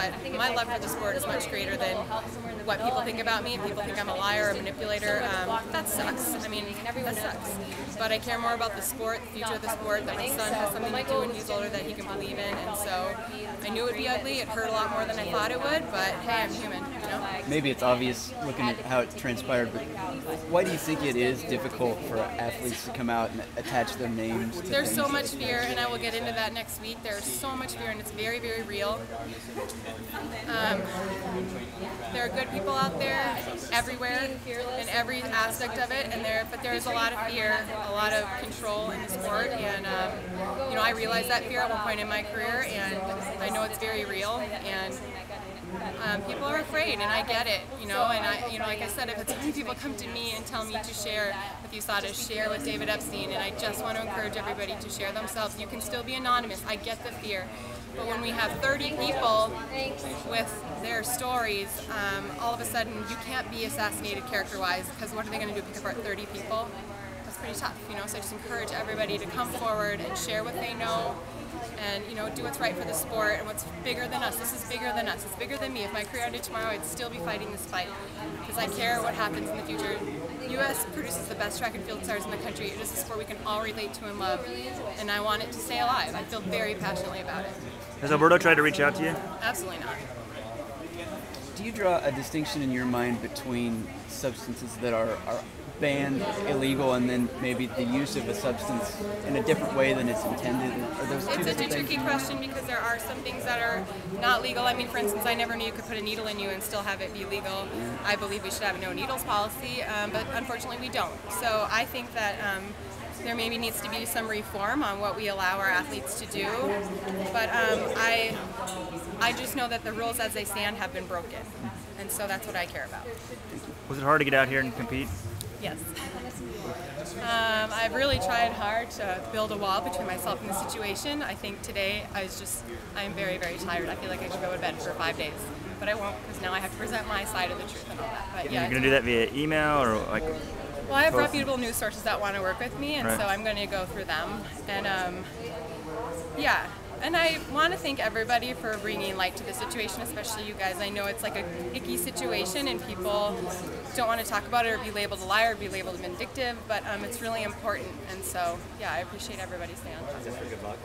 but my love for the sport is much greater than what people think about me. People think I'm a liar, a manipulator. That sucks. I mean, that sucks. But I care more about the sport, the future of the sport, that my son has something to do when he's older that he can believe in. And so I knew it would be ugly. It hurt a lot more than I thought it would, but hey, I'm human, you know? Maybe it's obvious looking at how it transpired, but why do you think it is difficult for athletes to come out and attach their names to There's things? so much fear, and I will get into that next week. There's so much fear, and it's very, very real. There are good people out there everywhere in every aspect of it, but there is a lot of fear, a lot of control in the sport, and you know, I realized that fear at one point in my career, and I know it's very real, and people are afraid, and I get it, you know, and like I said, if it's many people come to me and tell me to share with USATF, share with David Epstein, and I just want to encourage everybody to share themselves. You can still be anonymous. I get the fear. But when we have 30 people with their stories, all of a sudden you can't be assassinated character-wise, because what are they going to do, pick apart 30 people? That's pretty tough, you know, so I just encourage everybody to come forward and share what they know, and you know, do what's right for the sport and what's bigger than us. This is bigger than us. It's bigger than me. If my career ended tomorrow, I'd still be fighting this fight because I care what happens in the future. U.S. produces the best track and field stars in the country. It is a sport we can all relate to and love, and I want it to stay alive. I feel very passionately about it. Has Alberto tried to reach out to you? Absolutely not. Do you draw a distinction in your mind between substances that are banned, illegal, and then maybe the use of a substance in a different way than it's intended? Are those two It's a different tricky things? question because there are some things that are not legal. I mean, for instance, I never knew you could put a needle in you and still have it be legal. I believe we should have a no needles policy, but unfortunately we don't. So I think that there maybe needs to be some reform on what we allow our athletes to do. But I just know that the rules as they stand have been broken, and so that's what I care about. Was it hard to get out here and compete? Yes. I've really tried hard to build a wall between myself and the situation. I think today I'm very, very tired. I feel like I should go to bed for 5 days, but I won't because now I have to present my side of the truth and all that. But yeah, You're going to do that via email or like? Well, I have reputable news sources that want to work with me, and right. so I'm going to go through them. And yeah. And I want to thank everybody for bringing light to the situation, especially you guys. I know it's like a icky situation and people don't want to talk about it or be labeled a liar or be labeled vindictive, but it's really important. And so, yeah, I appreciate everybody staying on top of it. Is this for good luck?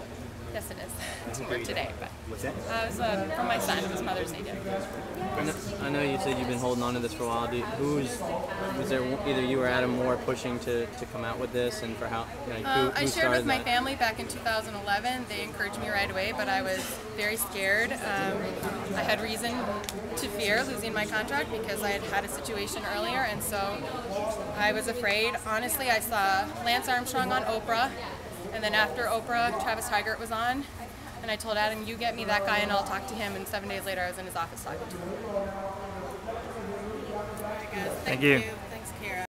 Yes, it is. To work today. But What's that? it was from my son. It was Mother's Day gift. I know you said you've been holding on to this for a while. Was there either you or Adam more pushing to come out with this, and for how? Who I shared with my that? family back in 2011. They encouraged me right away, but I was very scared. I had reason to fear losing my contract because I had had a situation earlier, and so I was afraid. Honestly, I saw Lance Armstrong on Oprah, and then after Oprah, Travis Tigert was on, and I told Adam, you get me that guy and I'll talk to him, and 7 days later I was in his office talking to him. Thank you.